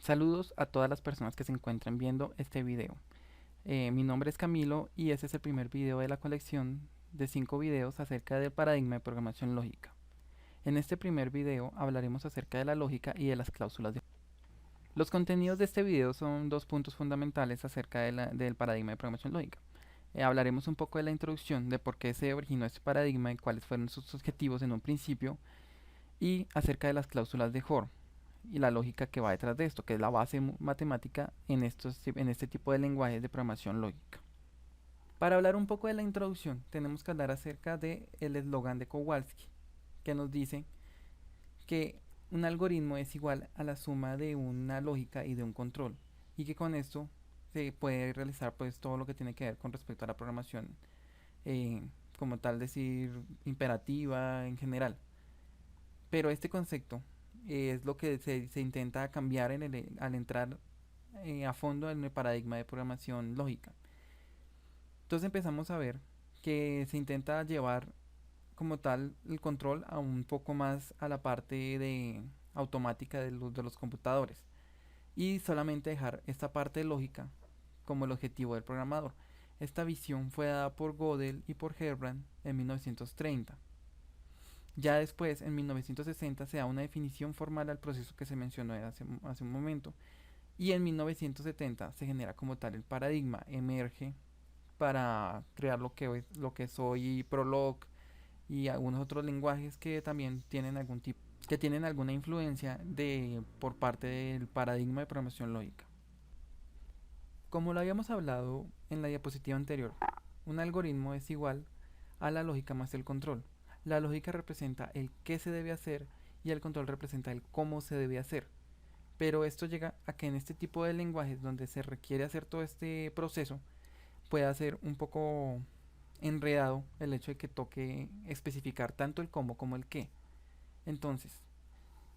Saludos a todas las personas que se encuentran viendo este video. Mi nombre es Camilo y este es el primer video de la colección de 5 videos acerca del paradigma de programación lógica. En este primer video hablaremos acerca de la lógica y de las cláusulas de... Los contenidos de este video son dos puntos fundamentales acerca del paradigma de programación lógica. Hablaremos un poco de la introducción, de por qué se originó este paradigma y cuáles fueron sus objetivos en un principio, y acerca de las cláusulas de Hoare y la lógica que va detrás de esto, que es la base matemática en este tipo de lenguajes de programación lógica. Para hablar un poco de la introducción, tenemos que hablar acerca del eslogan de Kowalski, que nos dice que un algoritmo es igual a la suma de una lógica y de un control, y que con esto se puede realizar pues todo lo que tiene que ver con respecto a la programación, eh, como tal decir imperativa en general. Pero este concepto es lo que se intenta cambiar al entrar a fondo en el paradigma de programación lógica. Entonces empezamos a ver que se intenta llevar como tal el control a un poco más a la parte de automática de los computadores y solamente dejar esta parte lógica como el objetivo del programador. Esta visión fue dada por Gödel y por Herbrand en 1930. Ya después, en 1960, se da una definición formal al proceso que se mencionó hace un momento. Y en 1970 se genera como tal el paradigma, emerge para crear lo que es hoy Prolog y algunos otros lenguajes que también tienen que tienen alguna influencia por parte del paradigma de programación lógica. Como lo habíamos hablado en la diapositiva anterior, un algoritmo es igual a la lógica más el control. La lógica representa el qué se debe hacer y el control representa el cómo se debe hacer. Pero esto llega a que en este tipo de lenguajes donde se requiere hacer todo este proceso pueda ser un poco enredado el hecho de que toque especificar tanto el cómo como el qué. Entonces,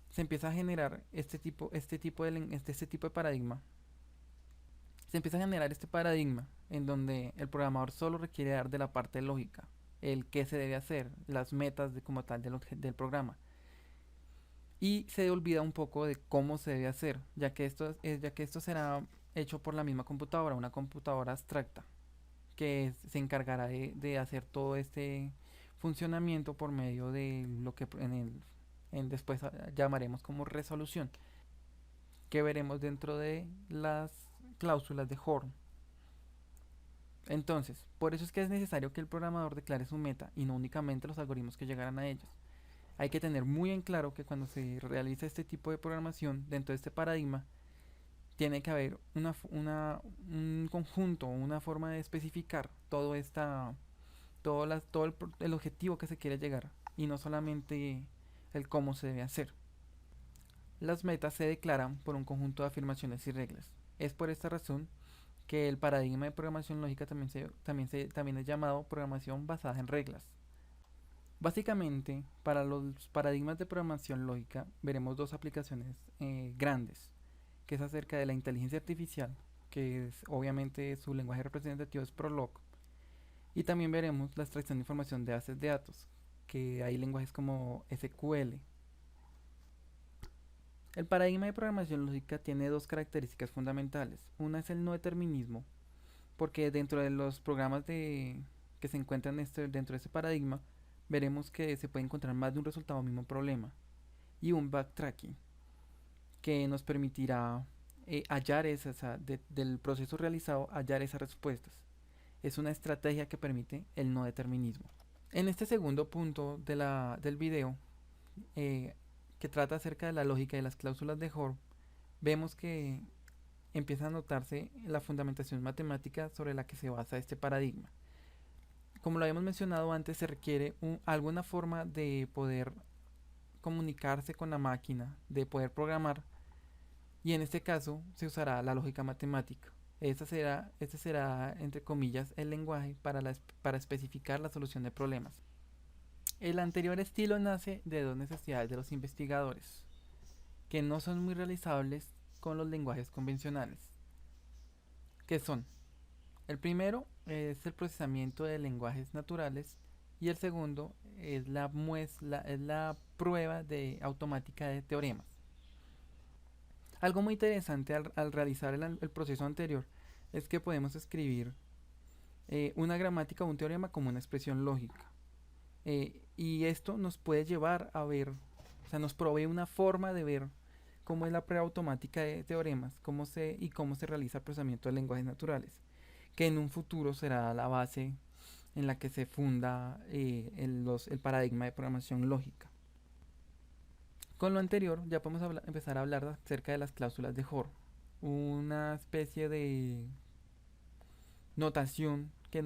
se empieza a generar este tipo de paradigma. Se empieza a generar este paradigma en donde el programador solo requiere dar de la parte lógica, el qué se debe hacer, las metas como tal del programa. Y se olvida un poco de cómo se debe hacer, ya que esto será hecho por la misma computadora, una computadora abstracta, que se encargará de hacer todo este funcionamiento por medio de lo que después llamaremos como resolución, que veremos dentro de las cláusulas de Hoare. Entonces, por eso es que es necesario que el programador declare su meta y no únicamente los algoritmos que llegarán a ellos. Hay que tener muy en claro que cuando se realiza este tipo de programación dentro de este paradigma, tiene que haber un conjunto, una forma de especificar todo el objetivo que se quiere llegar y no solamente el cómo se debe hacer. Las metas se declaran por un conjunto de afirmaciones y reglas. Es por esta razón que el paradigma de programación lógica también es llamado programación basada en reglas. Básicamente, para los paradigmas de programación lógica veremos dos aplicaciones grandes, que es acerca de la inteligencia artificial, que es obviamente su lenguaje representativo es Prolog, y también veremos la extracción de información de bases de datos, que hay lenguajes como SQL. El paradigma de programación lógica tiene dos características fundamentales. Una es el no determinismo, porque dentro de los programas que se encuentran dentro de este paradigma, veremos que se puede encontrar más de un resultado al mismo problema. Y un backtracking, que nos permitirá hallar del proceso realizado, hallar esas respuestas. Es una estrategia que permite el no determinismo. En este segundo punto del video, eh, que trata acerca de la lógica y las cláusulas de Hoare, vemos que empieza a notarse la fundamentación matemática sobre la que se basa este paradigma. Como lo habíamos mencionado antes, se requiere alguna forma de poder comunicarse con la máquina, de poder programar, y en este caso se usará la lógica matemática. Este será, entre comillas, el lenguaje para especificar la solución de problemas. El anterior estilo nace de dos necesidades de los investigadores, que no son muy realizables con los lenguajes convencionales, que son: el primero es el procesamiento de lenguajes naturales y el segundo es la prueba de automática de teoremas. Algo muy interesante al realizar el proceso anterior es que podemos escribir una gramática o un teorema como una expresión lógica. Y esto nos puede llevar a ver, o sea, nos provee una forma de ver cómo es la prueba automática de teoremas y cómo se realiza el procesamiento de lenguajes naturales, que en un futuro será la base en la que se funda el paradigma de programación lógica. Con lo anterior ya podemos empezar a hablar acerca de las cláusulas de Hoare, una especie de notación que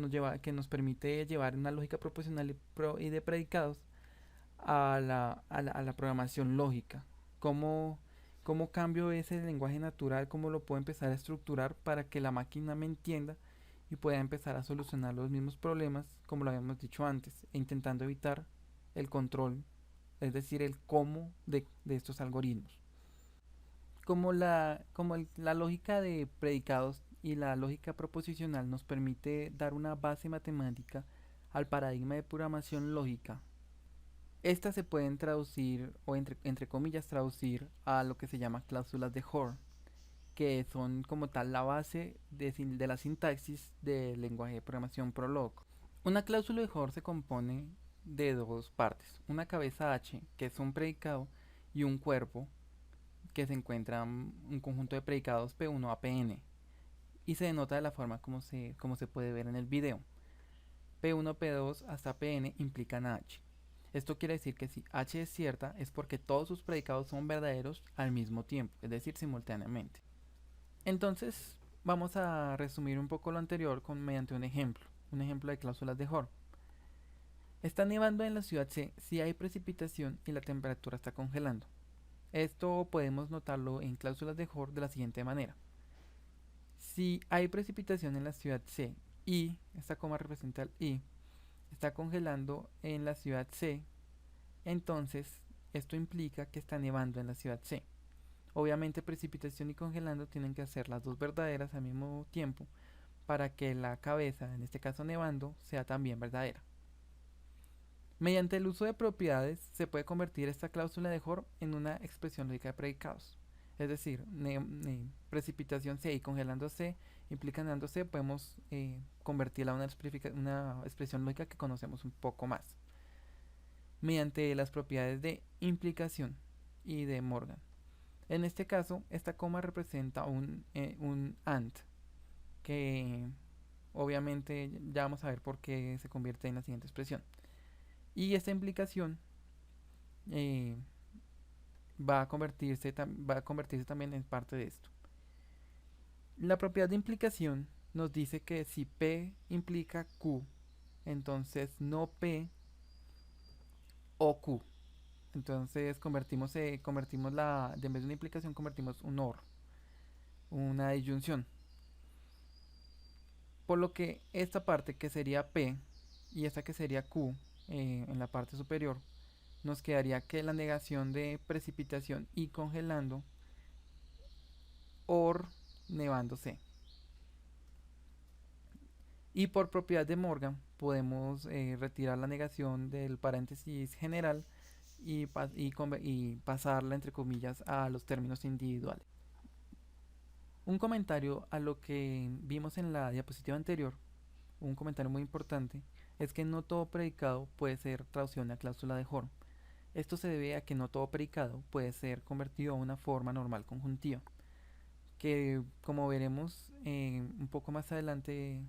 nos permite llevar una lógica proposicional y de predicados a la programación lógica. ¿Cómo, cómo cambio ese lenguaje natural? ¿Cómo lo puedo empezar a estructurar para que la máquina me entienda y pueda empezar a solucionar los mismos problemas como lo habíamos dicho antes, e intentando evitar el control, es decir, el cómo de estos algoritmos? La lógica de predicados y la lógica proposicional nos permite dar una base matemática al paradigma de programación lógica. Estas se pueden traducir, o entre comillas traducir, a lo que se llama cláusulas de Hoare, que son como tal la base de la sintaxis del lenguaje de programación Prolog. Una cláusula de Hoare se compone de dos partes, una cabeza H, que es un predicado, y un cuerpo, que se encuentra un conjunto de predicados P1 a Pn, y se denota de la forma como se puede ver en el video. P1, P2 hasta Pn implican H. Esto quiere decir que si H es cierta es porque todos sus predicados son verdaderos al mismo tiempo, es decir, simultáneamente. Entonces, vamos a resumir un poco lo anterior mediante un ejemplo de cláusulas de Hoare. Está nevando en la ciudad C si hay precipitación y la temperatura está congelando. Esto podemos notarlo en cláusulas de Hoare de la siguiente manera. Si hay precipitación en la ciudad C y, esta coma representa el I, está congelando en la ciudad C, entonces esto implica que está nevando en la ciudad C. Obviamente precipitación y congelando tienen que ser las dos verdaderas al mismo tiempo para que la cabeza, en este caso nevando, sea también verdadera. Mediante el uso de propiedades se puede convertir esta cláusula de Hoare en una expresión lógica de predicados. Es decir, precipitación C y congelando C implican dando C, podemos convertirla a una expresión lógica que conocemos un poco más. Mediante las propiedades de implicación y de Morgan. En este caso, esta coma representa un AND, que obviamente ya vamos a ver por qué se convierte en la siguiente expresión. Y esta implicación eh, va a convertirse también en parte de esto. La propiedad de implicación nos dice que si P implica Q, entonces no P o Q. Entonces convertimos en vez de una implicación convertimos un OR, una disyunción. Por lo que esta parte que sería P y esta que sería Q en la parte superior, nos quedaría que la negación de precipitación y congelando or nevándose. Y por propiedad de Morgan podemos retirar la negación del paréntesis general y pasarla entre comillas a los términos individuales. Un comentario a lo que vimos en la diapositiva anterior, un comentario muy importante, es que no todo predicado puede ser traducido a una cláusula de Hoare. Esto se debe a que no todo predicado puede ser convertido a una forma normal conjuntiva, que como veremos un poco más adelante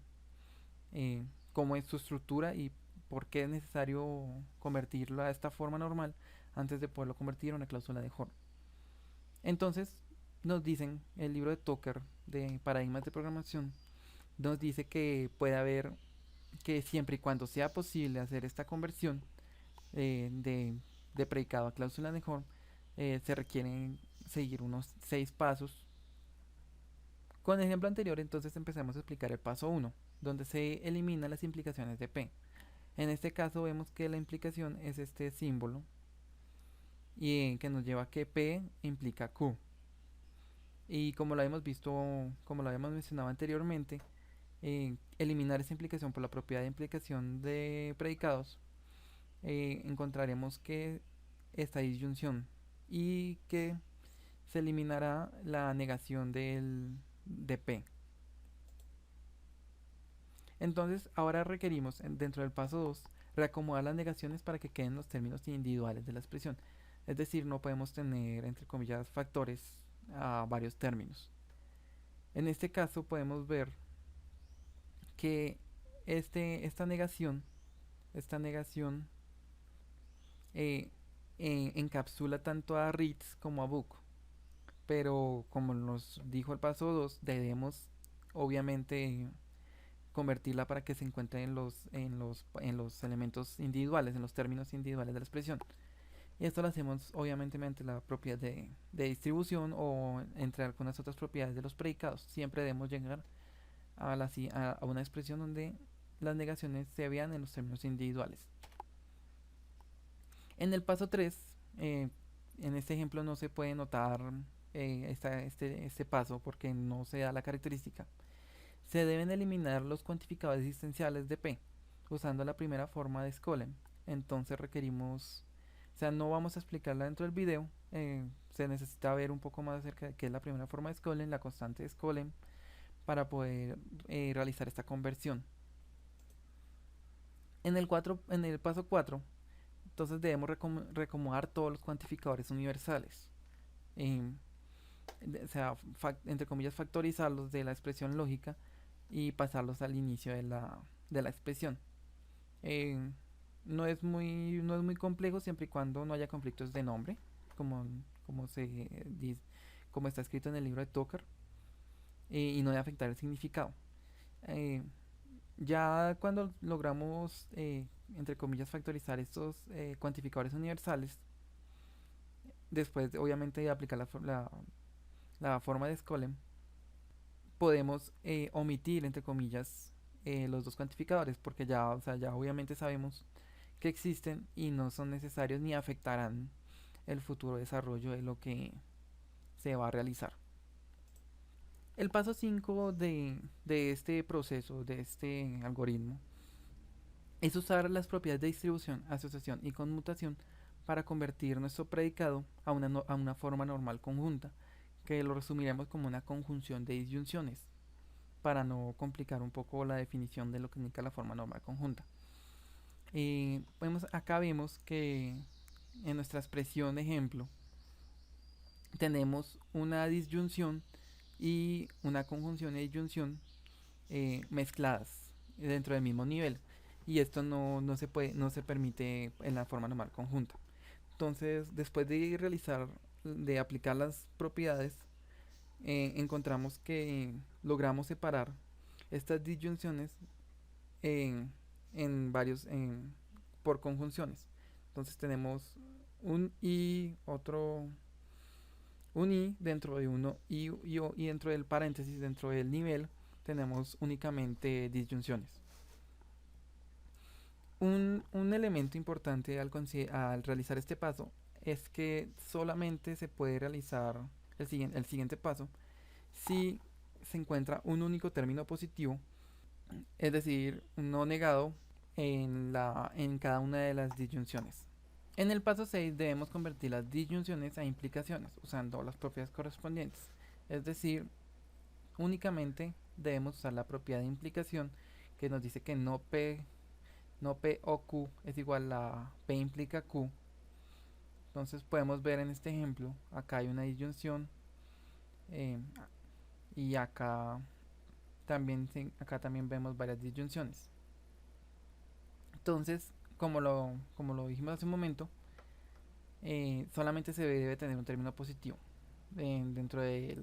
cómo es su estructura y por qué es necesario convertirlo a esta forma normal antes de poderlo convertir a una cláusula de Hoare. Entonces nos dicen, el libro de Tucker de paradigmas de programación nos dice que puede haber, que siempre y cuando sea posible hacer esta conversión de predicado a cláusula de Hoare, se requieren seguir unos 6 pasos. Con el ejemplo anterior, entonces empezamos a explicar el paso 1, donde se eliminan las implicaciones de P. En este caso vemos que la implicación es este símbolo y que nos lleva a que P implica Q. Y como lo habíamos visto, como lo habíamos mencionado anteriormente, eliminar esa implicación por la propiedad de implicación de predicados, encontraremos que esta disyunción y que se eliminará la negación de P. Entonces, ahora requerimos, dentro del paso 2, reacomodar las negaciones para que queden los términos individuales de la expresión. Es decir, no podemos tener, entre comillas, factores a varios términos. En este caso podemos ver que esta negación eh, encapsula tanto a Ritz como a Book. Pero como nos dijo el paso 2, debemos obviamente convertirla para que se encuentre en los elementos individuales, en los términos individuales de la expresión. Y esto lo hacemos obviamente mediante la propiedad de distribución o entre algunas otras propiedades de los predicados. Siempre debemos llegar a una expresión donde las negaciones se vean en los términos individuales. En el paso 3, en este ejemplo no se puede notar este paso porque no se da la característica. Se deben eliminar los cuantificadores existenciales de P usando la primera forma de Skolem. Entonces requerimos, o sea, no vamos a explicarla dentro del video, se necesita ver un poco más acerca de qué es la primera forma de Skolem, la constante de Skolem, para poder realizar esta conversión. En el paso 4, entonces debemos reacomodar todos los cuantificadores universales. O sea, entre comillas, factorizarlos de la expresión lógica y pasarlos al inicio de la expresión. Eh, no es muy complejo siempre y cuando no haya conflictos de nombre, como, como, se, dice, como está escrito en el libro de Tucker, y no debe afectar el significado. Eh, ya cuando logramos, entre comillas, factorizar estos cuantificadores universales, después obviamente de aplicar la forma de Skolem, podemos omitir, entre comillas, los dos cuantificadores, porque ya, o sea, ya obviamente sabemos que existen y no son necesarios ni afectarán el futuro desarrollo de lo que se va a realizar. El paso 5 de este proceso, de este algoritmo, es usar las propiedades de distribución, asociación y conmutación para convertir nuestro predicado a una forma normal conjunta, que lo resumiremos como una conjunción de disyunciones, para no complicar un poco la definición de lo que significa la forma normal conjunta. Acá vemos que en nuestra expresión de ejemplo tenemos una disyunción y una conjunción y disyunción mezcladas dentro del mismo nivel, y esto no se permite en la forma normal conjunta. Entonces, después de aplicar las propiedades, encontramos que logramos separar estas disyunciones en, por conjunciones. Entonces tenemos un i dentro de uno y dentro del paréntesis, dentro del nivel, tenemos únicamente disyunciones. Un elemento importante al realizar este paso es que solamente se puede realizar el siguiente paso si se encuentra un único término positivo, es decir, un no negado en cada una de las disyunciones. En el paso 6 debemos convertir las disyunciones a implicaciones usando las propiedades correspondientes, es decir, únicamente debemos usar la propiedad de implicación que nos dice que no P o Q es igual a P implica Q. Entonces podemos ver en este ejemplo, acá hay una disyunción eh, y acá también vemos varias disyunciones. Entonces, como lo dijimos hace un momento, solamente se debe tener un término positivo dentro de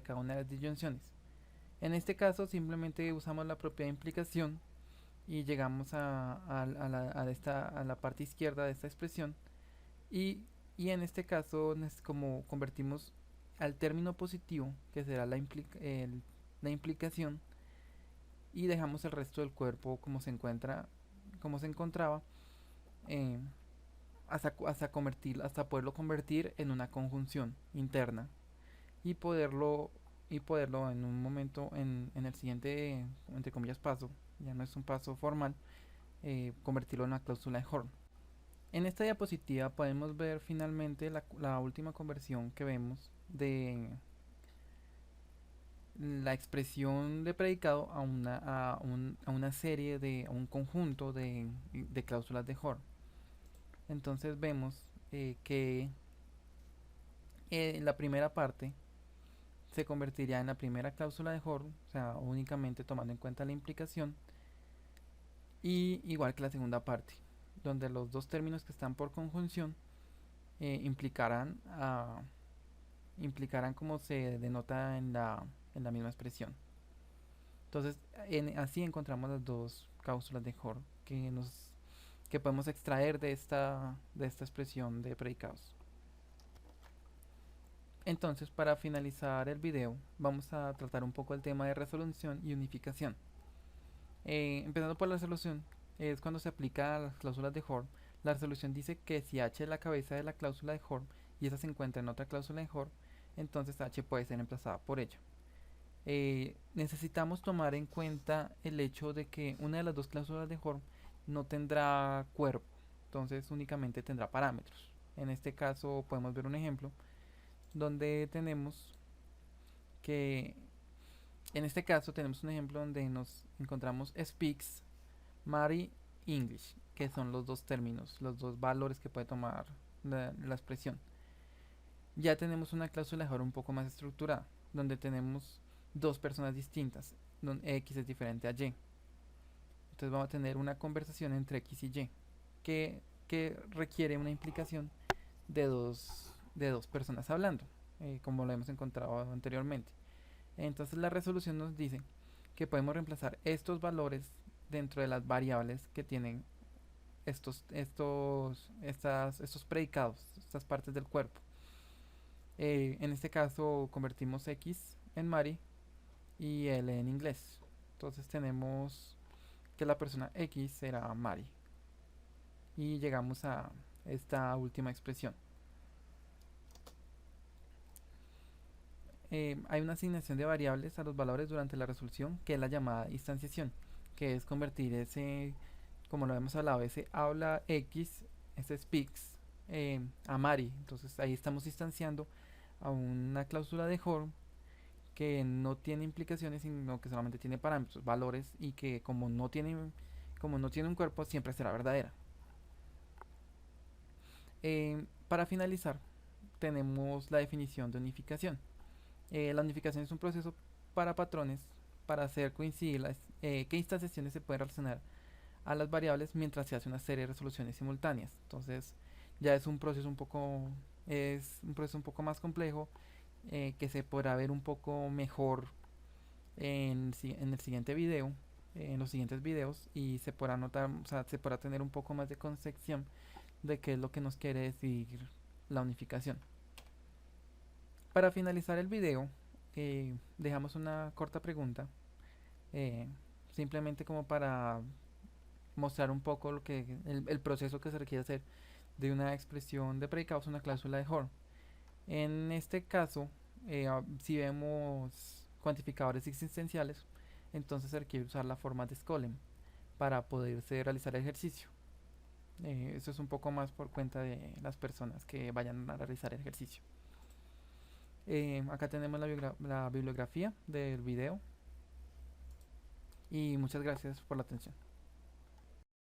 cada una de las disyunciones. En este caso simplemente usamos la propiedad de implicación y llegamos a la parte izquierda de esta expresión, y en este caso como convertimos al término positivo, que será la implicación, y dejamos el resto del cuerpo como se encontraba, eh, hasta poderlo convertir en una conjunción interna y poderlo en un momento, en el siguiente, entre comillas, paso, ya no es un paso formal, convertirlo en una cláusula de Horn. En esta diapositiva podemos ver finalmente la última conversión que vemos de la expresión de predicado a una serie a un conjunto de cláusulas de Hoare. Entonces vemos que la primera parte se convertiría en la primera cláusula de Hoare, o sea, únicamente tomando en cuenta la implicación, y igual que la segunda parte, donde los dos términos que están por conjunción implicarán, implicarán como se denota en la misma expresión. Entonces, así encontramos las dos cláusulas de Hoare que podemos extraer de esta expresión de predicados. Entonces, para finalizar el video, vamos a tratar un poco el tema de resolución y unificación. Empezando por la resolución, es cuando se aplica a las cláusulas de Hoare. La resolución dice que si H es la cabeza de la cláusula de Hoare y esa se encuentra en otra cláusula de Hoare, entonces H puede ser reemplazada por ella. Necesitamos tomar en cuenta el hecho de que una de las dos cláusulas de Hoare no tendrá cuerpo, entonces únicamente tendrá parámetros. En este caso podemos ver un ejemplo donde tenemos que, en este caso tenemos un ejemplo donde nos encontramos speaks, Mary, English, que son los dos términos, los dos valores que puede tomar la expresión. Ya tenemos una cláusula de Hoare un poco más estructurada, donde tenemos dos personas distintas, donde X es diferente a Y. Entonces vamos a tener una conversación entre X y Y, que requiere una implicación de dos personas hablando, como lo hemos encontrado anteriormente. Entonces la resolución nos dice que podemos reemplazar estos valores dentro de las variables que tienen estos predicados, estas partes del cuerpo. En este caso convertimos X en Mary y L en inglés. Entonces tenemos que la persona X será Mary. Y llegamos a esta última expresión. Hay una asignación de variables a los valores durante la resolución, que es la llamada instanciación, que es convertir ese, como lo hemos hablado, ese habla X, ese speaks, a Mary. Entonces ahí estamos instanciando a una cláusula de Hoare que no tiene implicaciones, sino que solamente tiene parámetros, valores, y que como no tiene un cuerpo, siempre será verdadera. Para finalizar, tenemos la definición de unificación. La unificación es un proceso para patrones para hacer coincidir qué instanciaciones se pueden relacionar a las variables mientras se hace una serie de resoluciones simultáneas. Entonces ya es un proceso un poco más complejo, que se podrá ver un poco mejor en el siguiente video, en los siguientes videos, y se podrá notar, o sea, se podrá tener un poco más de concepción de qué es lo que nos quiere decir la unificación. Para finalizar el video, dejamos una corta pregunta, eh, simplemente como para mostrar un poco el proceso que se requiere hacer de una expresión de predicados, una cláusula de Hoare. En este caso, si vemos cuantificadores existenciales, entonces se requiere usar la forma de Skolem para poderse realizar el ejercicio. Eso es un poco más por cuenta de las personas que vayan a realizar el ejercicio. Acá tenemos la bibliografía del video y muchas gracias por la atención.